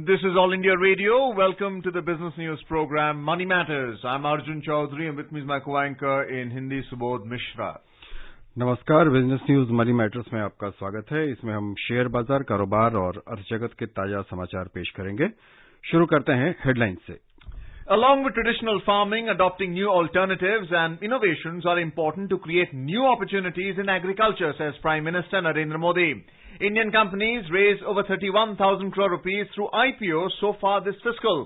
This is All India Radio. Welcome to the business news program Money Matters. I'm Arjun Chaudhary and with me is my co-anchor in Hindi, Subodh Mishra. नमस्कार, business news money matters में आपका स्वागत है। इसमें हम share बाजार, कारोबार और अर्थजगत के ताजा समाचार पेश करेंगे। शुरू करते हैं हेडलाइंस से। Along with traditional farming, adopting new alternatives and innovations are important to create new opportunities in agriculture, says Prime Minister Narendra Modi. Indian companies raised over 31,000 crore rupees through IPOs so far this fiscal.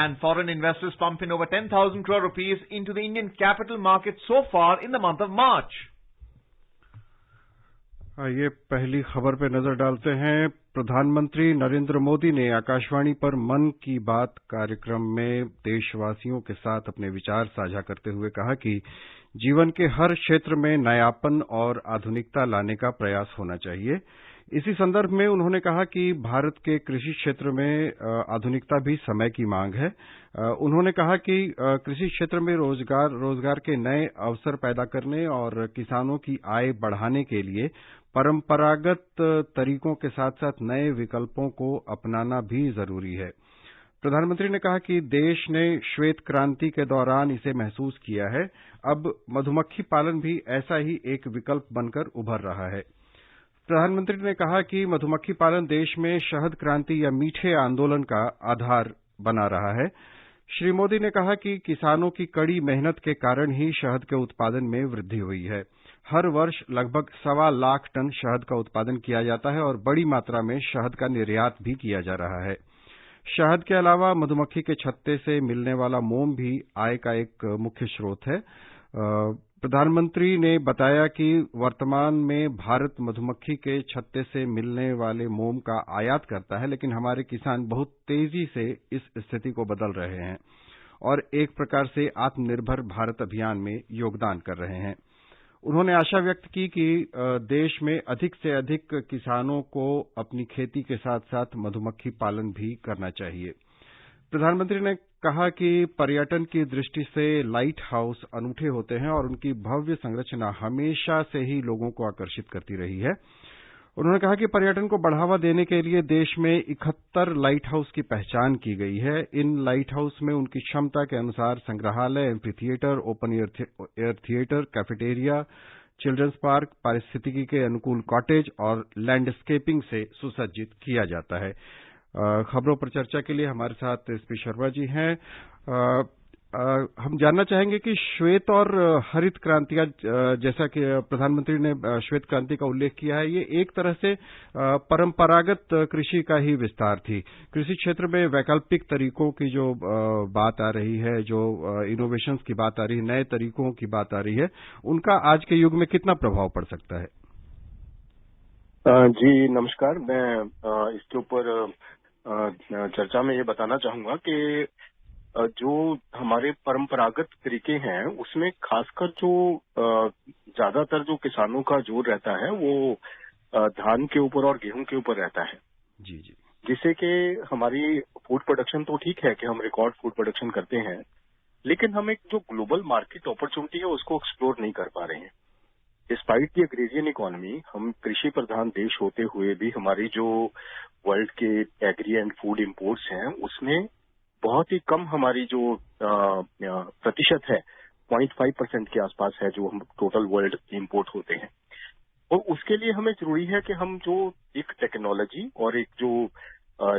And foreign investors pump in over 10,000 crore rupees into the Indian capital market so far in the month of March. ये पहली खबर पे नजर डालते हैं। प्रधानमंत्री नरेंद्र मोदी ने आकाशवाणी पर मन की बात कार्यक्रम में देशवासियों के साथ अपने विचार साझा करते हुए कहा कि जीवन के हर क्षेत्र में नयापन और आधुनिकता लाने का प्रयास होना चाहिए। इसी संदर्भ में उन्होंने कहा कि भारत के कृषि क्षेत्र में आधुनिकता भी समय की मांग है। उन्होंने कहा कि कृषि क्षेत्र में रोजगार के नए अवसर पैदा करने और किसानों की आय बढ़ाने के लिए परंपरागत तरीकों के साथ साथ नए विकल्पों को अपनाना भी जरूरी है। प्रधानमंत्री ने कहा कि देश ने श्वेत क्रांति के दौरान इसे महसूस किया है। अब मधुमक्खी पालन भी ऐसा ही एक विकल्प बनकर उभर रहा है। प्रधानमंत्री ने कहा कि मधुमक्खी पालन देश में शहद क्रांति या मीठे आंदोलन का आधार बना रहा है। श्री मोदी ने कहा कि किसानों की कड़ी मेहनत के कारण ही शहद के उत्पादन में वृद्धि हुई है। हर वर्ष लगभग 1.25 लाख टन शहद का उत्पादन किया जाता है और बड़ी मात्रा में शहद का निर्यात भी किया जा रहा है। शहद के अलावा मधुमक्खी के छत्ते से मिलने वाला मोम भी आय का एक मुख्य स्रोत है। प्रधानमंत्री ने बताया कि वर्तमान में भारत मधुमक्खी के छत्ते से मिलने वाले मोम का आयात करता है, लेकिन हमारे किसान बहुत तेजी से इस स्थिति को बदल रहे हैं और एक प्रकार से आत्मनिर्भर भारत अभियान में योगदान कर रहे हैं। उन्होंने आशा व्यक्त की कि देश में अधिक से अधिक किसानों को अपनी खेती के साथ साथ मधुमक्खी पालन भी करना चाहिए। प्रधानमंत्री ने कहा कि पर्यटन की दृष्टि से लाइट हाउस अनूठे होते हैं और उनकी भव्य संरचना हमेशा से ही लोगों को आकर्षित करती रही है। उन्होंने कहा कि पर्यटन को बढ़ावा देने के लिए देश में 71 लाइट हाउस की पहचान की गई है। इन लाइट हाउस में उनकी क्षमता के अनुसार संग्रहालय, amphitheatre, open air theatre, cafeteria, children's park, पारिस्थितिकी के अनुकूल कॉटेज और लैंडस्केपिंग से सुसज्जित किया जाता है। खबरों पर चर्चा के लिए हमारे साथ एसपी शर्मा जी हैं। हम जानना चाहेंगे कि श्वेत और हरित क्रांतियां, जैसा कि प्रधानमंत्री ने श्वेत क्रांति का उल्लेख किया है, ये एक तरह से परंपरागत कृषि का ही विस्तार थी। कृषि क्षेत्र में वैकल्पिक तरीकों की जो बात आ रही है, जो इनोवेशंस की बात आ रही है, नए तरीकों की बात आ रही है, उनका आज के युग में कितना प्रभाव पड़ सकता है? जी नमस्कार। मैं इसके ऊपर चर्चा में ये बताना चाहूंगा कि जो हमारे परंपरागत तरीके हैं उसमें खासकर जो ज्यादातर जो किसानों का जोर रहता है वो धान के ऊपर और गेहूं के ऊपर रहता है। जी जी। जिससे कि हमारी फूड प्रोडक्शन तो ठीक है कि हम रिकॉर्ड फूड प्रोडक्शन करते हैं, लेकिन हम एक जो ग्लोबल मार्केट अपॉर्चुनिटी है उसको एक्सप्लोर नहीं कर पा रहे हैं। डिस्पाइट दी एग्रेरियन इकोनॉमी, हम कृषि प्रधान देश होते हुए भी हमारी जो वर्ल्ड के एग्री एंड फूड इंपोर्ट्स हैं उसमें बहुत ही कम हमारी जो प्रतिशत है 0.5% के आसपास है जो हम टोटल वर्ल्ड इंपोर्ट होते हैं। और उसके लिए हमें जरूरी है कि हम जो एक टेक्नोलॉजी और एक जो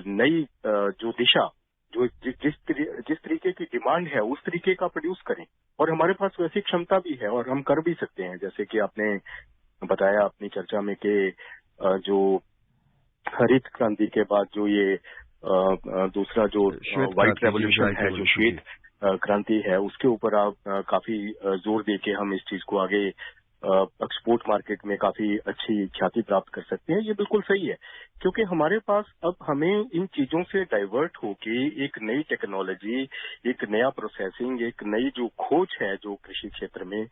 नई जो दिशा जो जिस तरीके की डिमांड है उस तरीके का प्रोड्यूस करें, और हमारे पास वैसी क्षमता भी है और हम कर भी सकते हैं। जैसे कि आपने बताया अपनी चर्चा में कि जो हरित क्रांति के बाद जो ये दूसरा जो व्हाइट रेवोल्यूशन है, जो श्वेत क्रांति है, उसके ऊपर आप काफी जोर दे के हम इस चीज को आगे एक्सपोर्ट मार्केट में काफी अच्छी ख्याति प्राप्त कर सकते हैं। ये बिल्कुल सही है, क्योंकि हमारे पास अब हमें इन चीजों से डाइवर्ट होके एक नई टेक्नोलॉजी, एक नया प्रोसेसिंग, एक नई जो खोज है जो कृषि क्षेत्र में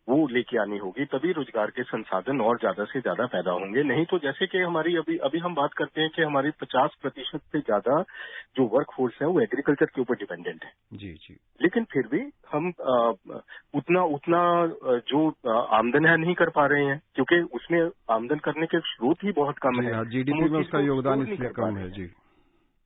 वो लेके आनी होगी, तभी रोजगार के संसाधन और ज्यादा से ज्यादा पैदा होंगे। नहीं तो जैसे कि हमारी अभी हम बात करते हैं कि हमारी 50% से ज्यादा जो वर्क फोर्स है वो एग्रीकल्चर के ऊपर डिपेंडेंट है। जी जी। लेकिन फिर भी हम उतना जो आमदन है नहीं कर पा रहे हैं, क्योंकि उसमें आमदन करने के स्रोत ही बहुत कम है। जीडीपी में उसका योगदान इसलिए कम है। जी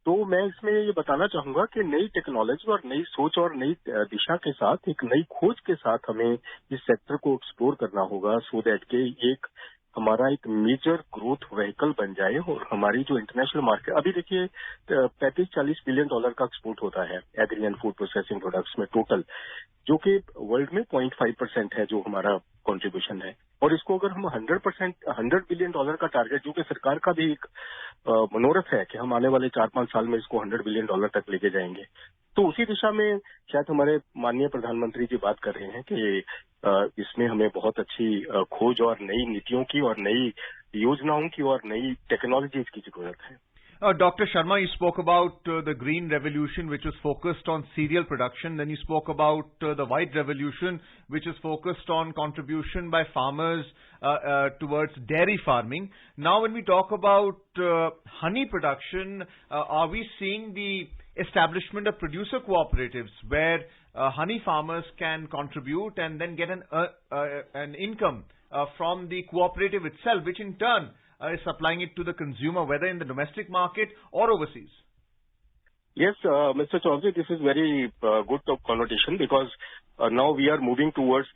तो मैं इसमें ये बताना चाहूंगा कि नई टेक्नोलॉजी और नई सोच और नई दिशा के साथ, एक नई खोज के साथ हमें इस सेक्टर को एक्सप्लोर करना होगा, सो दैट के एक हमारा एक मेजर ग्रोथ व्हीकल बन जाए और हमारी जो इंटरनेशनल मार्केट, अभी देखिए 35-40 बिलियन डॉलर का एक्सपोर्ट होता है agri and food processing products में टोटल, जो कि वर्ल्ड में 0.5% है जो हमारा कंट्रीब्यूशन है। और इसको अगर हम 100 बिलियन डॉलर का टारगेट, जो कि सरकार का भी एक मनोरथ है कि हम आने वाले 4-5 साल में इसको 100 बिलियन डॉलर तक लेके जाएंगे, तो उसी दिशा में शायद हमारे माननीय प्रधानमंत्री जी बात कर रहे हैं कि इसमें हमें बहुत अच्छी खोज और नई नीतियों की और नई योजनाओं की और नई टेक्नोलॉजीज की जरूरत है। Dr. Sharma, you spoke about the green revolution, which was focused on cereal production. Then you spoke about the white revolution, which is focused on contribution by farmers towards dairy farming. Now, when we talk about honey production, are we seeing the establishment of producer cooperatives where honey farmers can contribute and then get an income from the cooperative itself, which in turn is supplying it to the consumer, whether in the domestic market or overseas? Yes, Mr. Chaudhary, this is very good connotation, because now we are moving towards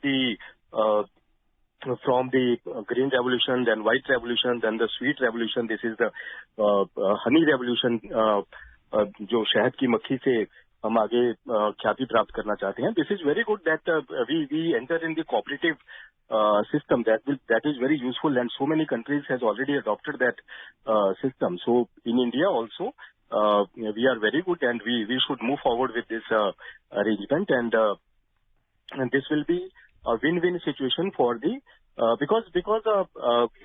from the green revolution, then white revolution, then the sweet revolution. This is the honey revolution, जो शहद की मक्खी से हम आगे ख्याति प्राप्त करना चाहते हैं. This is very good that we enter in the cooperative system. That is very useful, and so many countries has already adopted that system. So in India also, we are very good, and we should move forward with this arrangement, and this will be a win-win situation for the because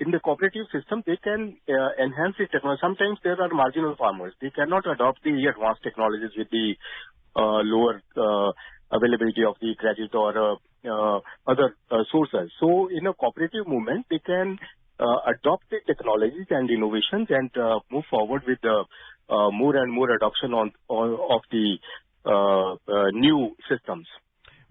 in the cooperative system they can enhance the technology. Sometimes there are marginal farmers, they cannot adopt the advanced technologies with the lower availability of the credit or other sources. So in a cooperative movement they can adopt the technologies and innovations and move forward with more and more adoption of the new systems.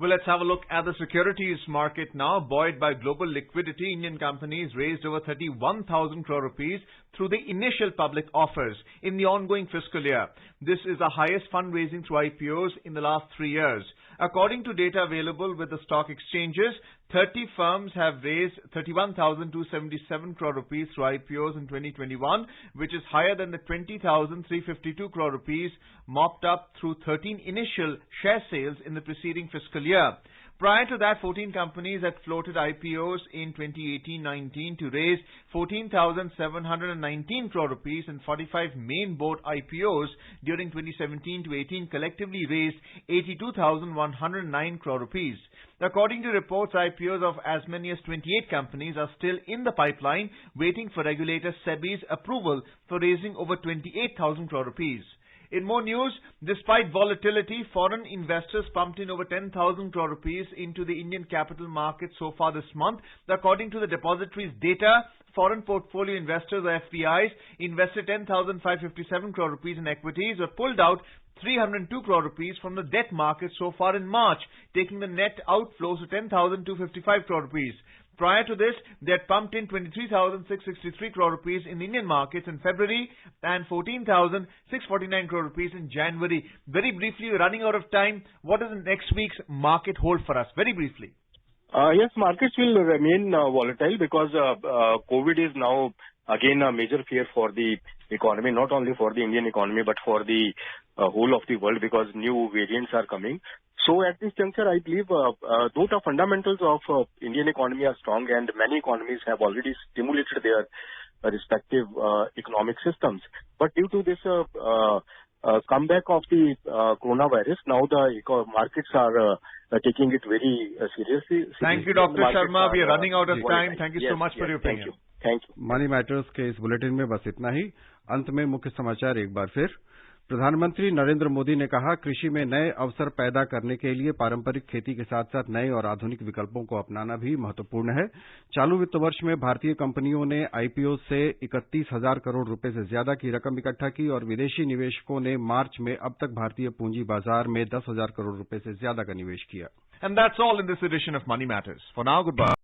Well, let's have a look at the securities market now. Buoyed by global liquidity, Indian companies raised over 31,000 crore rupees through the initial public offers in the ongoing fiscal year. This is the highest fundraising through IPOs in the last 3 years. According to data available with the stock exchanges, 30 firms have raised 31,277 crore rupees through IPOs in 2021, which is higher than the 20,352 crore rupees mopped up through 13 initial share sales in the preceding fiscal year. Prior to that, 14 companies had floated IPOs in 2018-19 to raise 14,719 crore rupees, and 45 main board IPOs during 2017-18 collectively raised 82,109 crore rupees. According to reports, IPOs of as many as 28 companies are still in the pipeline, waiting for regulator SEBI's approval for raising over 28,000 crore rupees. In more news, despite volatility, foreign investors pumped in over 10,000 crore rupees into the Indian capital market so far this month. According to the depository's data, foreign portfolio investors or FPIs invested 10,557 crore rupees in equities, or pulled out 302 crore rupees from the debt market so far in March, taking the net outflows to 10,255 crore rupees. Prior to this, they had pumped in 23,663 crore rupees in Indian markets in February and 14,649 crore rupees in January. Very briefly, we're running out of time. What does next week's market hold for us? Very briefly. Yes, markets will remain volatile because COVID is now again a major fear for the economy, not only for the Indian economy but for the whole of the world, because new variants are coming. So at this juncture, I believe though the fundamentals of Indian economy are strong and many economies have already stimulated their respective economic systems, but due to this comeback of the coronavirus, now the markets are taking it very seriously. Thank you, Dr. Sharma. We are running out of time. Thank you so much for your opinion. Thank you. Money matters के इस bulletin में बस इतना ही. अंत में मुख्य समाचार एक बार फिर. प्रधानमंत्री नरेंद्र मोदी ने कहा, कृषि में नए अवसर पैदा करने के लिए पारंपरिक खेती के साथ साथ नए और आधुनिक विकल्पों को अपनाना भी महत्वपूर्ण है. चालू वित्त वर्ष में भारतीय कंपनियों ने आईपीओ से 31,000 करोड़ रुपए से ज्यादा की रकम इकट्ठा की और विदेशी निवेशकों ने मार्च में अब तक भारतीय पूंजी बाजार में 10,000 करोड़ रुपए से ज्यादा का निवेश किया. And that's all in this edition of Money Matters. For now, goodbye.